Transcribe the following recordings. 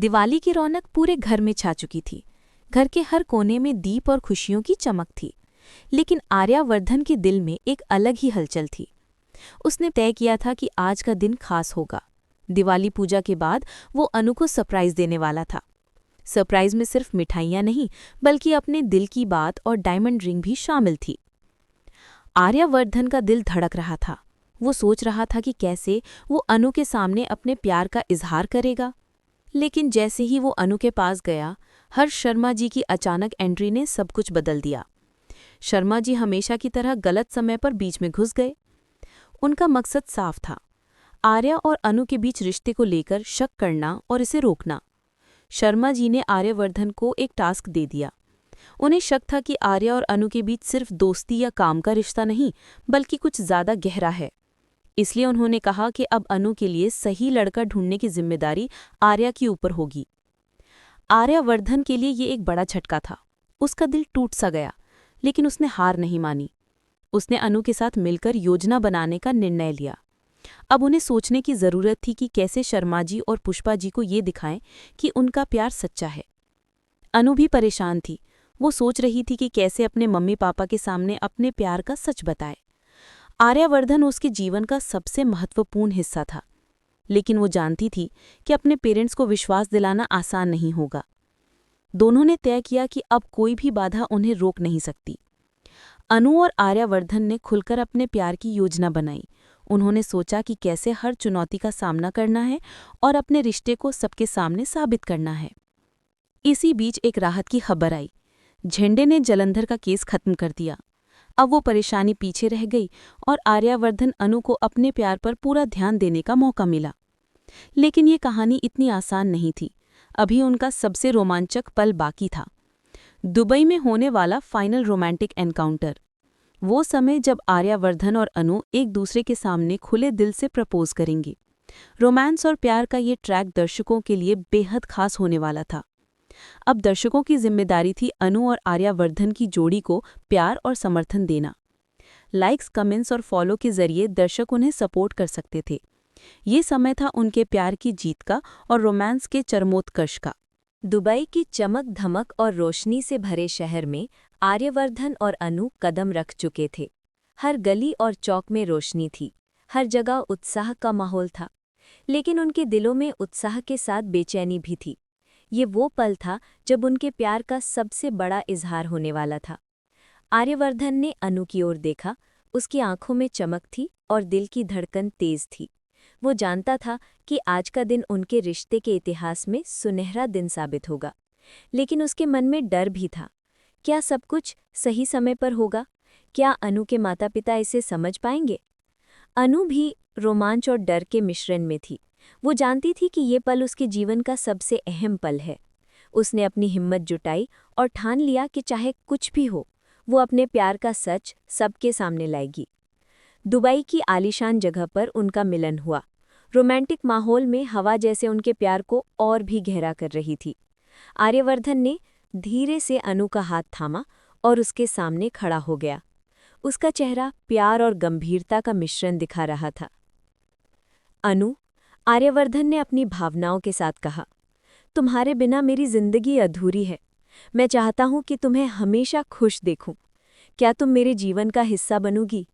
दिवाली की रौनक पूरे घर में छा चुकी थी। घर के हर कोने में दीप और खुशियों की चमक थी। लेकिन आर्यावर्धन के दिल में एक अलग ही हलचल थी। उसने तय किया था कि आज का दिन खास होगा। दिवाली पूजा के बाद वो अनु को सरप्राइज देने वाला था। सरप्राइज में सिर्फ मिठाइयाँ नहीं, बल्कि अपने दिल की बात और डायमंड रिंग भी शामिल थी। आर्यावर्धन का दिल धड़क रहा था। वो सोच रहा था कि कैसे वो अनु के सामने अपने प्यार का इजहार करेगा। लेकिन जैसे ही वो अनु के पास गया, हर्ष शर्मा जी की अचानक एंट्री ने सब कुछ बदल दिया। शर्मा जी हमेशा की तरह गलत समय पर बीच में घुस गए। उनका मकसद साफ था, आर्या और अनु के बीच रिश्ते को लेकर शक करना और इसे रोकना। शर्मा जी ने आर्यवर्धन को एक टास्क दे दिया। उन्हें शक था कि आर्या और अनु के बीच सिर्फ दोस्ती या काम का रिश्ता नहीं, बल्कि कुछ ज्यादा गहरा है। इसलिए उन्होंने कहा कि अब अनु के लिए सही लड़का ढूंढने की जिम्मेदारी आर्या की ऊपर होगी। आर्यावर्धन के लिए ये एक बड़ा झटका था। उसका दिल टूट सा गया, लेकिन उसने हार नहीं मानी। उसने अनु के साथ मिलकर योजना बनाने का निर्णय लिया। अब उन्हें सोचने की जरूरत थी कि कैसे शर्मा जी और पुष्पा जी को ये दिखाएं कि उनका प्यार सच्चा है। अनु भी परेशान थी। वो सोच रही थी कि कैसे अपने मम्मी पापा के सामने अपने प्यार का सच बताए। आर्यावर्धन उसके जीवन का सबसे महत्वपूर्ण हिस्सा था, लेकिन वो जानती थी कि अपने पेरेंट्स को विश्वास दिलाना आसान नहीं होगा। दोनों ने तय किया कि अब कोई भी बाधा उन्हें रोक नहीं सकती। अनु और आर्यावर्धन ने खुलकर अपने प्यार की योजना बनाई। उन्होंने सोचा कि कैसे हर चुनौती का सामना करना है और अपने रिश्ते को सबके सामने साबित करना है। इसी बीच एक राहत की खबर आई। झंडे ने जलंधर का केस खत्म कर दिया। अब वो परेशानी पीछे रह गई और आर्यावर्धन अनु को अपने प्यार पर पूरा ध्यान देने का मौका मिला। लेकिन ये कहानी इतनी आसान नहीं थी। अभी उनका सबसे रोमांचक पल बाकी था, दुबई में होने वाला फाइनल रोमांटिक एनकाउंटर। वो समय जब आर्यावर्धन और अनु एक दूसरे के सामने खुले दिल से प्रपोज करेंगे। रोमांस और प्यार का ये ट्रैक दर्शकों के लिए बेहद खास होने वाला था। अब दर्शकों की जिम्मेदारी थी अनु और आर्यावर्धन की जोड़ी को प्यार और समर्थन देना। लाइक्स, कमेंट्स और फॉलो के जरिए दर्शक उन्हें सपोर्ट कर सकते थे। ये समय था उनके प्यार की जीत का और रोमांस के चरमोत्कर्ष का। दुबई की चमक धमक और रोशनी से भरे शहर में आर्यवर्धन और अनु कदम रख चुके थे। हर गली और चौक में रोशनी थी, हर जगह उत्साह का माहौल था। लेकिन उनके दिलों में उत्साह के साथ बेचैनी भी थी। ये वो पल था जब उनके प्यार का सबसे बड़ा इजहार होने वाला था। आर्यवर्धन ने अनु की ओर देखा। उसकी आंखों में चमक थी और दिल की धड़कन तेज थी। वो जानता था कि आज का दिन उनके रिश्ते के इतिहास में सुनहरा दिन साबित होगा। लेकिन उसके मन में डर भी था। क्या सब कुछ सही समय पर होगा? क्या अनु के माता पिता इसे समझ पाएंगे? अनु भी रोमांच और डर के मिश्रण में थी। वो जानती थी कि ये पल उसके जीवन का सबसे अहम पल है। उसने अपनी हिम्मत जुटाई और ठान लिया कि चाहे कुछ भी हो, वो अपने प्यार का सच सबके सामने लाएगी। दुबई की आलीशान जगह पर उनका मिलन हुआ। रोमांटिक माहौल में हवा जैसे उनके प्यार को और भी गहरा कर रही थी। आर्यवर्धन ने धीरे से अनु का हाथ थामा और उसके सामने खड़ा हो गया। उसका चेहरा प्यार और गंभीरता का मिश्रण दिखा रहा था। अनु, आर्यवर्धन ने अपनी भावनाओं के साथ कहा, तुम्हारे बिना मेरी जिंदगी अधूरी है। मैं चाहता हूं कि तुम्हें हमेशा खुश देखूं। क्या तुम मेरे जीवन का हिस्सा बनोगी?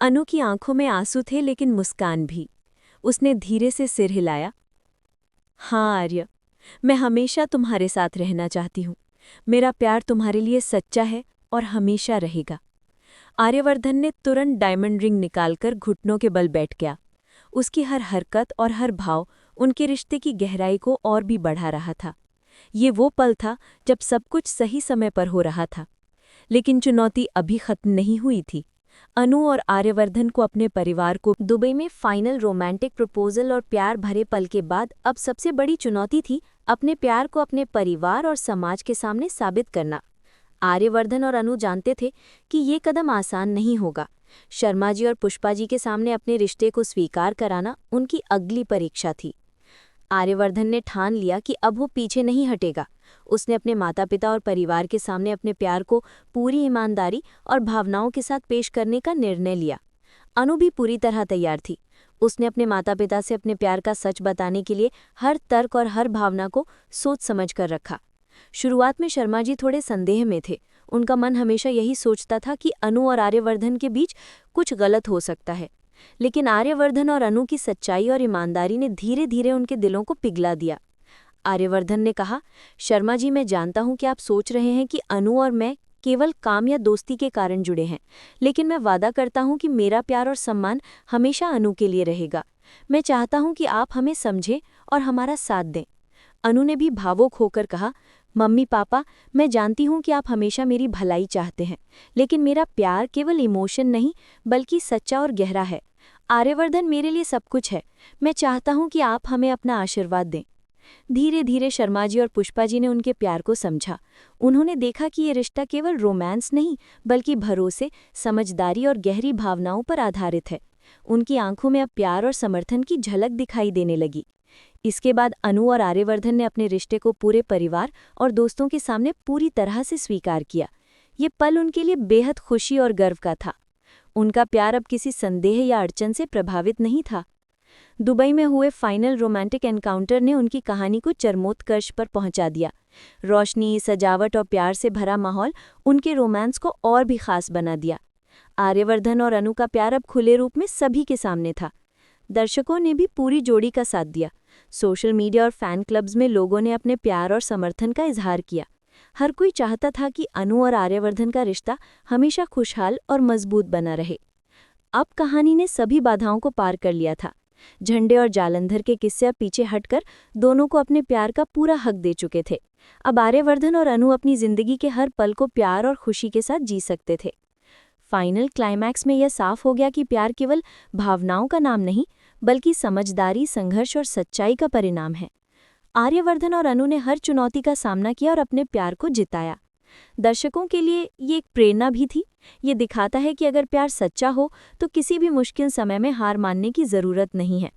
अनु की आंखों में आंसू थे, लेकिन मुस्कान भी। उसने धीरे से सिर हिलाया। हाँ आर्य, मैं हमेशा तुम्हारे साथ रहना चाहती हूँ। मेरा प्यार तुम्हारे लिए सच्चा है और हमेशा रहेगा। आर्यवर्धन ने तुरंत डायमंड रिंग निकालकर घुटनों के बल बैठ गया। उसकी हर हरकत और हर भाव उनके रिश्ते की गहराई को और भी बढ़ा रहा था। ये वो पल था जब सब कुछ सही समय पर हो रहा था। लेकिन चुनौती अभी खत्म नहीं हुई थी। अनु और आर्यवर्धन को अपने परिवार को दुबई में फाइनल रोमांटिक प्रपोजल और प्यार भरे पल के बाद अब सबसे बड़ी चुनौती थी अपने प्यार को अपने परिवार और समाज के सामने साबित करना। आर्यवर्धन और अनु जानते थे कि ये कदम आसान नहीं होगा। शर्मा जी और पुष्पा जी के सामने अपने रिश्ते को स्वीकार कराना उनकी अगली परीक्षा थी। आर्यवर्धन ने ठान लिया कि अब वो पीछे नहीं हटेगा। उसने अपने माता पिता और परिवार के सामने अपने प्यार को पूरी ईमानदारी और भावनाओं के साथ पेश करने का निर्णय लिया। अनु भी पूरी तरह तैयार थी। उसने अपने माता पिता से अपने प्यार का सच बताने के लिए हर तर्क और हर भावना को सोच समझ कर रखा। शुरुआत में शर्मा जी थोड़े संदेह में थे। उनका मन हमेशा यही सोचता था कि अनु और आर्यवर्धन के बीच कुछ गलत हो सकता है। लेकिन आर्यवर्धन और अनु की सच्चाई और ईमानदारी ने धीरे धीरे उनके दिलों को पिघला दिया। आर्यवर्धन ने कहा, शर्मा जी, मैं जानता हूं कि आप सोच रहे हैं कि अनु और मैं केवल काम या दोस्ती के कारण जुड़े हैं, लेकिन मैं वादा करता हूं कि मेरा प्यार और सम्मान हमेशा अनु के लिए रहेगा। मैं चाहता हूं कि आप हमें समझें और हमारा साथ दें। अनु ने भी भावुक होकर कहा, मम्मी पापा, मैं जानती हूं कि आप हमेशा मेरी भलाई चाहते हैं, लेकिन मेरा प्यार केवल इमोशन नहीं बल्कि सच्चा और गहरा है। आर्यवर्धन मेरे लिए सब कुछ है। मैं चाहता हूं कि आप हमें अपना आशीर्वाद दें। धीरे धीरे शर्मा जी और पुष्पा जी ने उनके प्यार को समझा। उन्होंने देखा कि ये रिश्ता केवल रोमांस नहीं बल्कि भरोसे, समझदारी और गहरी भावनाओं पर आधारित है। उनकी आंखों में अब प्यार और समर्थन की झलक दिखाई देने लगी। इसके बाद अनु और आर्यवर्धन ने अपने रिश्ते को पूरे परिवार और दोस्तों के सामने पूरी तरह से स्वीकार किया। ये पल उनके लिए बेहद खुशी और गर्व का था। उनका प्यार अब किसी संदेह या अड़चन से प्रभावित नहीं था। दुबई में हुए फाइनल रोमांटिक एनकाउंटर ने उनकी कहानी को चरमोत्कर्ष पर पहुंचा दिया। रोशनी, सजावट और प्यार से भरा माहौल उनके रोमांस को और भी खास बना दिया। आर्यवर्धन और अनु का प्यार अब खुले रूप में सभी के सामने था। दर्शकों ने भी पूरी जोड़ी का साथ दिया। सोशल मीडिया और फैन क्लब्स में लोगों ने अपने प्यार और समर्थन का इजहार किया। हर कोई चाहता था कि अनु और आर्यवर्धन का रिश्ता हमेशा खुशहाल और मजबूत बना रहे। अब कहानी ने सभी बाधाओं को पार कर लिया था। झंडे और जालंधर के किस्से अब पीछे हटकर दोनों को अपने प्यार का पूरा हक दे चुके थे। अब आर्यवर्धन और अनु अपनी जिंदगी के हर पल को प्यार और खुशी के साथ जी सकते थे। फाइनल क्लाइमैक्स में यह साफ हो गया कि प्यार केवल भावनाओं का नाम नहीं बल्कि समझदारी, संघर्ष और सच्चाई का परिणाम है। आर्यवर्धन और अनु ने हर चुनौती का सामना किया और अपने प्यार को जिताया। दर्शकों के लिए ये एक प्रेरणा भी थी। ये दिखाता है कि अगर प्यार सच्चा हो तो किसी भी मुश्किल समय में हार मानने की जरूरत नहीं है।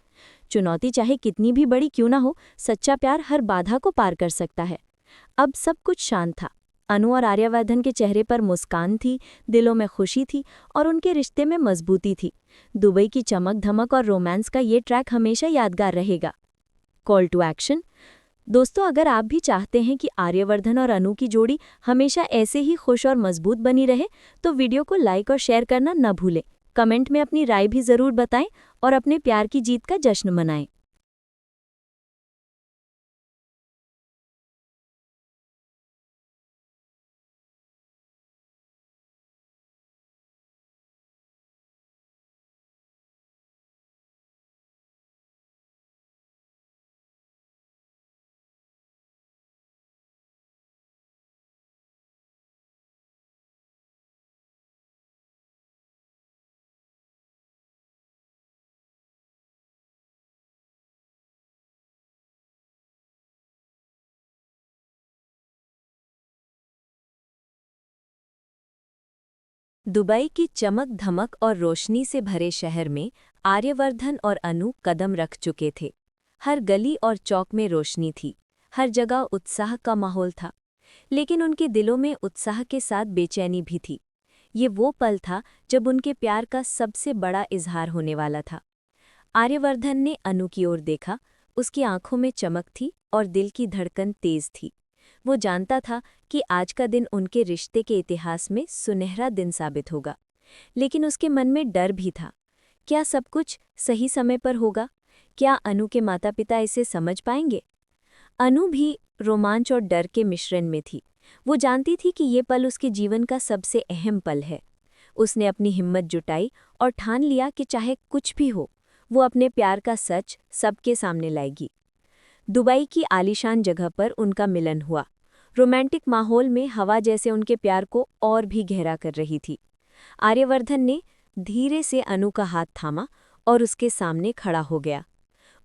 चुनौती चाहे कितनी भी बड़ी क्यों ना हो, सच्चा प्यार हर बाधा को पार कर सकता है। अब सब कुछ शांत था। अनु और आर्यवर्धन के चेहरे पर मुस्कान थी, दिलों में खुशी थी और उनके रिश्ते में मजबूती थी। दुबई की चमक धमक और रोमांस का ये ट्रैक हमेशा यादगार रहेगा। Call to action. दोस्तों, अगर आप भी चाहते हैं कि आर्यवर्धन और अनु की जोड़ी हमेशा ऐसे ही खुश और मजबूत बनी रहे, तो वीडियो को लाइक और शेयर करना न भूलें। कमेंट में अपनी राय भी ज़रूर बताएं और अपने प्यार की जीत का जश्न मनाएं। दुबई की चमक धमक और रोशनी से भरे शहर में आर्यवर्धन और अनु कदम रख चुके थे। हर गली और चौक में रोशनी थी, हर जगह उत्साह का माहौल था। लेकिन उनके दिलों में उत्साह के साथ बेचैनी भी थी। ये वो पल था जब उनके प्यार का सबसे बड़ा इजहार होने वाला था। आर्यवर्धन ने अनु की ओर देखा। उसकी आंखों में चमक थी और दिल की धड़कन तेज थी। वो जानता था कि आज का दिन उनके रिश्ते के इतिहास में सुनहरा दिन साबित होगा। लेकिन उसके मन में डर भी था। क्या सब कुछ सही समय पर होगा? क्या अनु के माता पिता इसे समझ पाएंगे? अनु भी रोमांच और डर के मिश्रण में थी। वो जानती थी कि ये पल उसके जीवन का सबसे अहम पल है। उसने अपनी हिम्मत जुटाई और ठान लिया कि चाहे कुछ भी हो, वो अपने प्यार का सच सबके सामने लाएगी। दुबई की आलीशान जगह पर उनका मिलन हुआ। रोमांटिक माहौल में हवा जैसे उनके प्यार को और भी गहरा कर रही थी। आर्यवर्धन ने धीरे से अनु का हाथ थामा और उसके सामने खड़ा हो गया।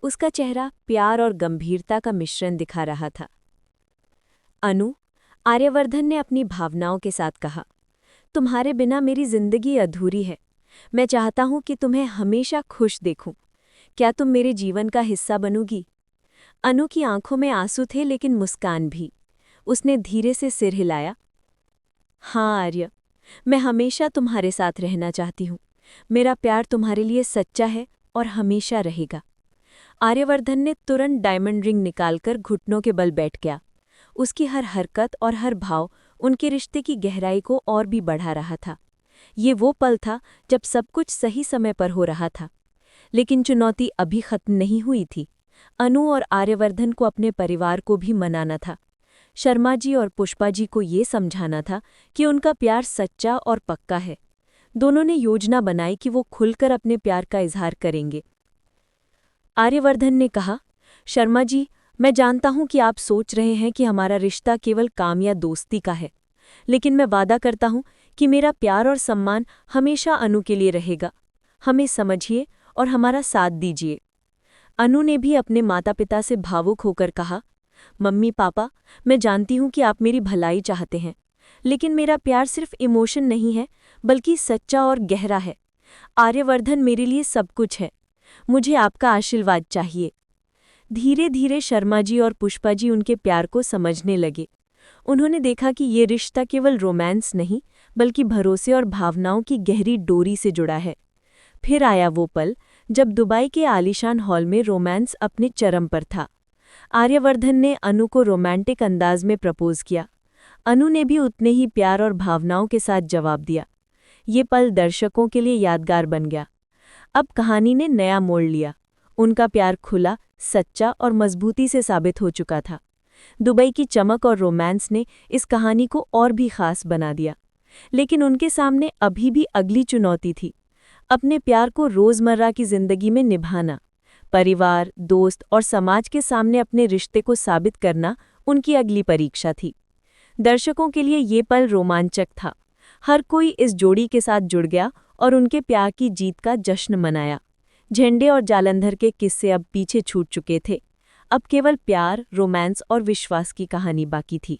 उसका चेहरा प्यार और गंभीरता का मिश्रण दिखा रहा था। अनु, आर्यवर्धन ने अपनी भावनाओं के साथ कहा, तुम्हारे बिना मेरी जिंदगी अधूरी है। मैं चाहता हूं कि तुम्हें हमेशा खुश देखूं। क्या तुम मेरे जीवन का हिस्सा बनोगी? अनु की आंखों में आंसू थे लेकिन मुस्कान भी। उसने धीरे से सिर हिलाया। हाँ आर्य, मैं हमेशा तुम्हारे साथ रहना चाहती हूँ। मेरा प्यार तुम्हारे लिए सच्चा है और हमेशा रहेगा। आर्यवर्धन ने तुरंत डायमंड रिंग निकालकर घुटनों के बल बैठ गया। उसकी हर हरकत और हर भाव उनके रिश्ते की गहराई को और भी बढ़ा रहा था। ये वो पल था जब सब कुछ सही समय पर हो रहा था। लेकिन चुनौती अभी खत्म नहीं हुई थी। अनु और आर्यवर्धन को अपने परिवार को भी मनाना था। शर्मा जी और पुष्पा जी को ये समझाना था कि उनका प्यार सच्चा और पक्का है। दोनों ने योजना बनाई कि वो खुलकर अपने प्यार का इजहार करेंगे। आर्यवर्धन ने कहा, शर्मा जी, मैं जानता हूं कि आप सोच रहे हैं कि हमारा रिश्ता केवल काम या दोस्ती का है, लेकिन मैं वादा करता हूं कि मेरा प्यार और सम्मान हमेशा अनु के लिए रहेगा। हमें समझिए और हमारा साथ दीजिए। अनु ने भी अपने माता पिता से भावुक होकर कहा, मम्मी पापा, मैं जानती हूं कि आप मेरी भलाई चाहते हैं, लेकिन मेरा प्यार सिर्फ इमोशन नहीं है, बल्कि सच्चा और गहरा है। आर्यवर्धन मेरे लिए सब कुछ है। मुझे आपका आशीर्वाद चाहिए। धीरे धीरे शर्मा जी और पुष्पा जी उनके प्यार को समझने लगे। उन्होंने देखा कि ये रिश्ता केवल रोमांस नहीं, बल्कि भरोसे और भावनाओं की गहरी डोरी से जुड़ा है। फिर आया वो पल जब दुबई के आलीशान हॉल में रोमांस अपने चरम पर था। आर्यवर्धन ने अनु को रोमांटिक अंदाज में प्रपोज किया। अनु ने भी उतने ही प्यार और भावनाओं के साथ जवाब दिया। ये पल दर्शकों के लिए यादगार बन गया। अब कहानी ने नया मोड़ लिया। उनका प्यार खुला, सच्चा और मजबूती से साबित हो चुका था। दुबई की चमक और रोमांस ने इस कहानी को और भी खास बना दिया। लेकिन उनके सामने अभी भी अगली चुनौती थी, अपने प्यार को रोजमर्रा की जिंदगी में निभाना। परिवार, दोस्त और समाज के सामने अपने रिश्ते को साबित करना उनकी अगली परीक्षा थी। दर्शकों के लिए ये पल रोमांचक था। हर कोई इस जोड़ी के साथ जुड़ गया और उनके प्यार की जीत का जश्न मनाया। झंडे और जालंधर के किस्से अब पीछे छूट चुके थे। अब केवल प्यार, रोमांस और विश्वास की कहानी बाकी थी।